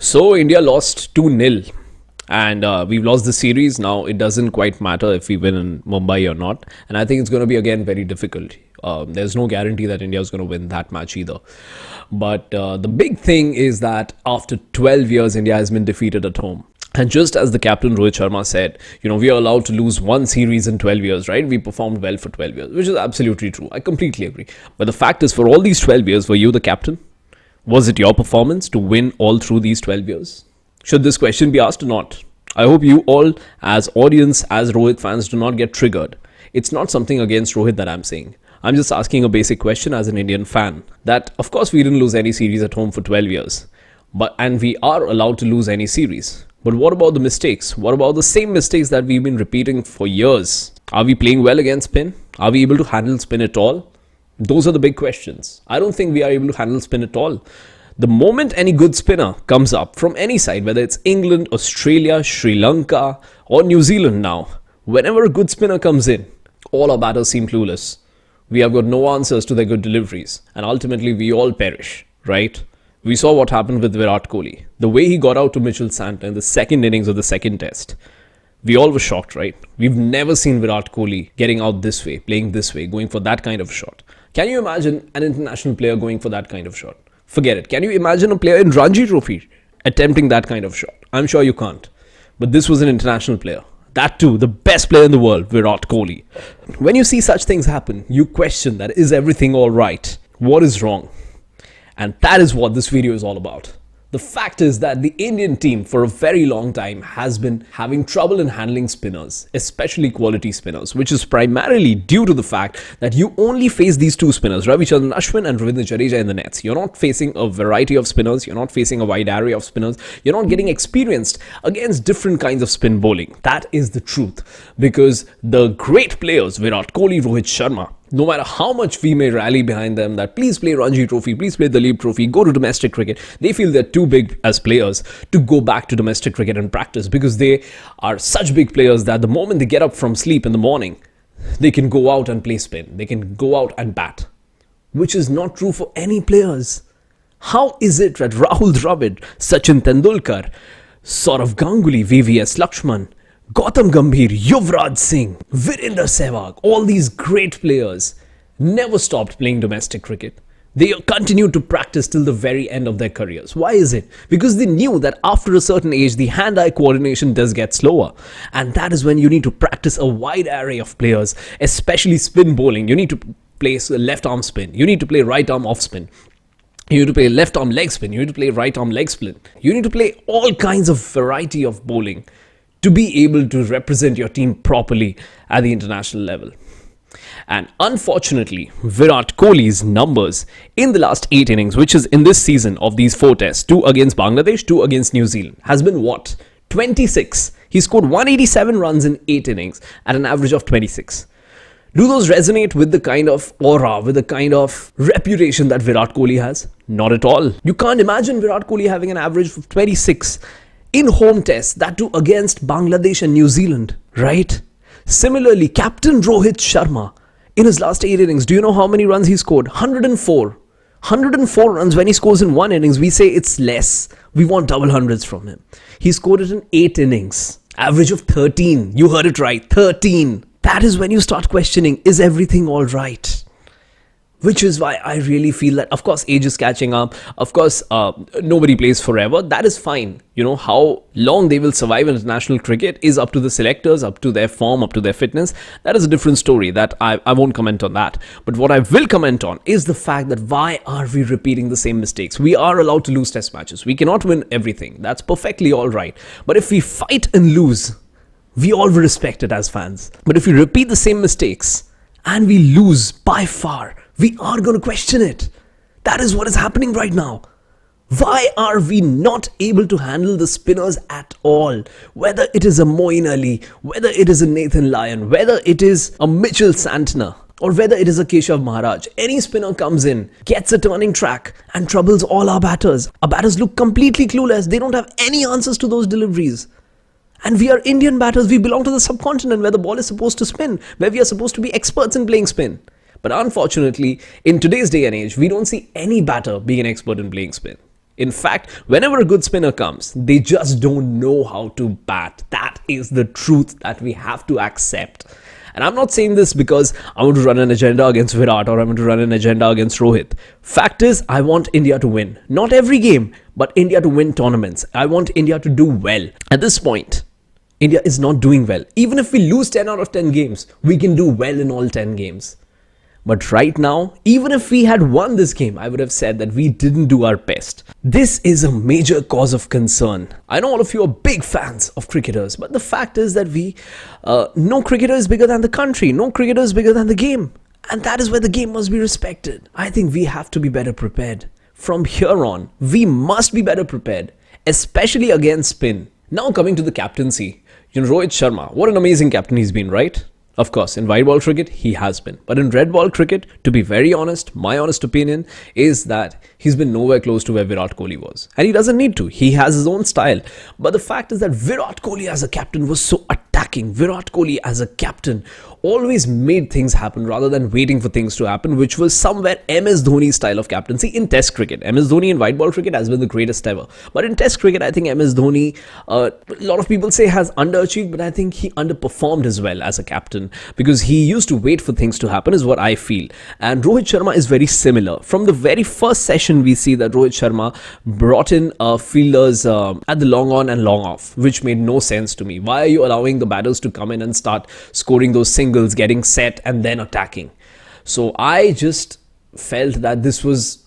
So India lost 2-0 and we've lost the series. Now it doesn't quite matter if we win in Mumbai or not, and I think it's going to be again very difficult. There's no guarantee that India is going to win that match either. But the big thing is that after 12 years, India has been defeated at home. And just as the captain Rohit Sharma said, we are allowed to lose one series in 12 years, right? We performed well for 12 years, which is absolutely true. I completely agree. But the fact is, for all these 12 years, were you the captain? Was it your performance to win all through these 12 years? Should this question be asked or not? I hope you all, as audience, as Rohit fans, do not get triggered. It's not something against Rohit that I'm saying. I'm just asking a basic question as an Indian fan. That, of course, we didn't lose any series at home for 12 years. And we are allowed to lose any series. But what about the mistakes? What about the same mistakes that we've been repeating for years? Are we playing well against spin? Are we able to handle spin at all? Those are the big questions. I don't think we are able to handle spin at all. The moment any good spinner comes up from any side, whether it's England, Australia, Sri Lanka, or New Zealand now, whenever a good spinner comes in, all our batters seem clueless. We have got no answers to their good deliveries, and ultimately we all perish, right? We saw what happened with Virat Kohli. The way he got out to Mitchell Santner in the second innings of the second test. We all were shocked, right? We've never seen Virat Kohli getting out this way, playing this way, going for that kind of shot. Can you imagine an international player going for that kind of shot? Forget it. Can you imagine a player in Ranji Trophy attempting that kind of shot? I'm sure you can't. But this was an international player. That too, the best player in the world, Virat Kohli. When you see such things happen, you question that, is everything all right? What is wrong? And that is what this video is all about. The fact is that the Indian team for a very long time has been having trouble in handling spinners, especially quality spinners, which is primarily due to the fact that you only face these two spinners, Ravichandran Ashwin and Ravindra Jadeja in the nets. You're not facing a variety of spinners, you're not facing a wide array of spinners, you're not getting experienced against different kinds of spin bowling. That is the truth, because the great players, Virat Kohli, Rohit Sharma, no matter how much we may rally behind them that please play Ranji Trophy, please play the Duleep Trophy, go to domestic cricket, they feel they're too big as players to go back to domestic cricket and practice, because they are such big players that the moment they get up from sleep in the morning, they can go out and play spin, they can go out and bat, which is not true for any players. How is it that Rahul Dravid, Sachin Tendulkar, Saurav Ganguly, VVS Lakshman, Gautam Gambhir, Yuvraj Singh, Virendra Sehwag, all these great players never stopped playing domestic cricket. They continued to practice till the very end of their careers. Why is it? Because they knew that after a certain age, the hand-eye coordination does get slower. And that is when you need to practice a wide array of players, especially spin bowling. You need to play left arm spin. You need to play right arm off spin. You need to play left arm leg spin. You need to play right arm leg spin. You need to play all kinds of variety of bowling to be able to represent your team properly at the international level. And unfortunately, Virat Kohli's numbers in the last 8 innings, which is in this season of these 4 tests, 2 against Bangladesh, 2 against New Zealand, has been what? 26. He scored 187 runs in 8 innings at an average of 26. Do those resonate with the kind of aura, with the kind of reputation that Virat Kohli has? Not at all. You can't imagine Virat Kohli having an average of 26 in home tests, that too against Bangladesh and New Zealand, right? Similarly, Captain Rohit Sharma, in his last 8 innings, do you know how many runs he scored? 104. 104 runs. When he scores in 1 innings, we say it's less. We want double hundreds from him. He scored it in 8 innings. Average of 13. You heard it right, 13. That is when you start questioning, is everything all right? Which is why I really feel that, of course, age is catching up. Of course, nobody plays forever. That is fine. How long they will survive in international cricket is up to the selectors, up to their form, up to their fitness. That is a different story. That I won't comment on that. But what I will comment on is the fact that why are we repeating the same mistakes? We are allowed to lose test matches. We cannot win everything. That's perfectly all right. But if we fight and lose, we all will respect it as fans. But if we repeat the same mistakes and we lose by far, we are going to question it. That is what is happening right now. Why are we not able to handle the spinners at all? Whether it is a Moeen Ali, whether it is a Nathan Lyon, whether it is a Mitchell Santner, or whether it is a Keshav Maharaj, any spinner comes in, gets a turning track, and troubles all our batters. Our batters look completely clueless. They don't have any answers to those deliveries. And we are Indian batters. We belong to the subcontinent where the ball is supposed to spin, where we are supposed to be experts in playing spin. But unfortunately, in today's day and age, we don't see any batter being an expert in playing spin. In fact, whenever a good spinner comes, they just don't know how to bat. That is the truth that we have to accept. And I'm not saying this because I want to run an agenda against Virat or I want to run an agenda against Rohit. Fact is, I want India to win. Not every game, but India to win tournaments. I want India to do well. At this point, India is not doing well. Even if we lose 10 out of 10 games, we can do well in all 10 games. But right now, even if we had won this game, I would have said that we didn't do our best. This is a major cause of concern. I know all of you are big fans of cricketers, but the fact is that no cricketer is bigger than the country. No cricketer is bigger than the game. And that is where the game must be respected. I think we have to be better prepared. From here on, we must be better prepared, especially against spin. Now coming to the captaincy. Rohit Sharma, what an amazing captain he's been, right? Of course, in white ball cricket, he has been. But in red ball cricket, to be very honest, my honest opinion is that he's been nowhere close to where Virat Kohli was. And he doesn't need to. He has his own style. But the fact is that Virat Kohli as a captain was so attacking. Virat Kohli as a captain always made things happen rather than waiting for things to happen, which was somewhere MS Dhoni's style of captaincy in test cricket. MS Dhoni in white ball cricket has been the greatest ever. But in test cricket, I think MS Dhoni, a lot of people say has underachieved, but I think he underperformed as well as a captain because he used to wait for things to happen is what I feel. And Rohit Sharma is very similar. From the very first session, we see that Rohit Sharma brought in fielders at the long on and long off, which made no sense to me. Why are you allowing the batters to come in and start scoring those singles, getting set and then attacking? So I just felt that this was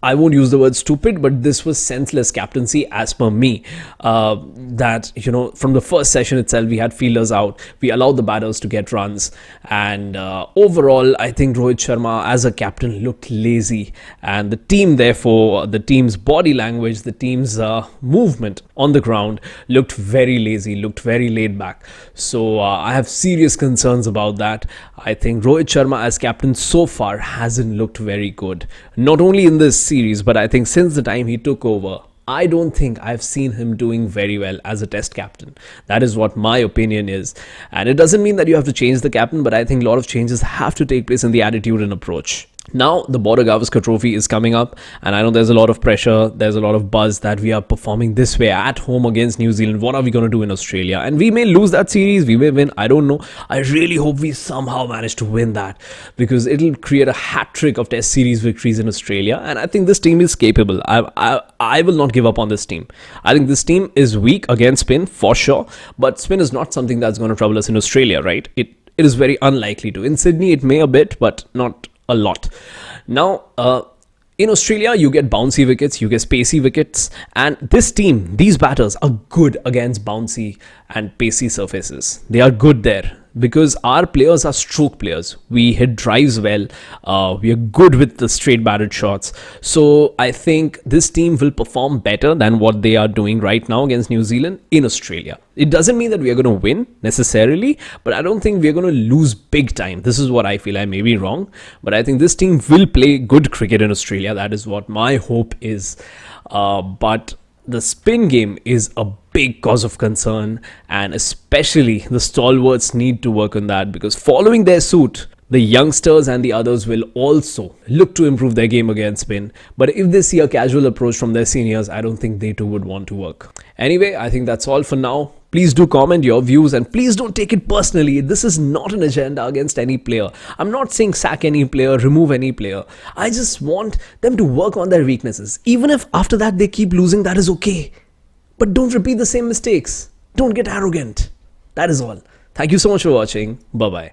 I won't use the word stupid, but this was senseless captaincy as per me. That, from the first session itself, we had fielders out. We allowed the batters to get runs. And overall, I think Rohit Sharma as a captain looked lazy. And the team, therefore, the team's body language, the team's movement on the ground looked very lazy, looked very laid back. So I have serious concerns about that. I think Rohit Sharma as captain so far hasn't looked very good. Not only in this series, but I think since the time he took over, I don't think I've seen him doing very well as a test captain. That is what my opinion is. And it doesn't mean that you have to change the captain, but I think a lot of changes have to take place in the attitude and approach. Now, the Border Gavaskar Trophy is coming up, and I know there's a lot of pressure, there's a lot of buzz that we are performing this way at home against New Zealand. What are we going to do in Australia? And we may lose that series, we may win, I don't know. I really hope we somehow manage to win that because it'll create a hat-trick of test series victories in Australia, and I think this team is capable. I will not give up on this team. I think this team is weak against spin, for sure, but spin is not something that's going to trouble us in Australia, right? It is very unlikely to. In Sydney, it may a bit, but not a lot. Now, in Australia, you get bouncy wickets, you get spacey wickets, and this team, these batters are good against bouncy and pacey surfaces. They are good there because our players are stroke players. We hit drives well. We are good with the straight batted shots. So I think this team will perform better than what they are doing right now against New Zealand in Australia. It doesn't mean that we are going to win necessarily, but I don't think we are going to lose big time. This is what I feel. I may be wrong, but I think this team will play good cricket in Australia. That is what my hope is. But the spin game is a big cause of concern, and especially the stalwarts need to work on that because following their suit, the youngsters and the others will also look to improve their game against spin. But if they see a casual approach from their seniors, I don't think they too would want to work. Anyway, I think that's all for now. Please do comment your views and please don't take it personally. This is not an agenda against any player. I'm not saying sack any player, remove any player. I just want them to work on their weaknesses. Even if after that they keep losing, that is okay. But don't repeat the same mistakes. Don't get arrogant. That is all. Thank you so much for watching. Bye-bye.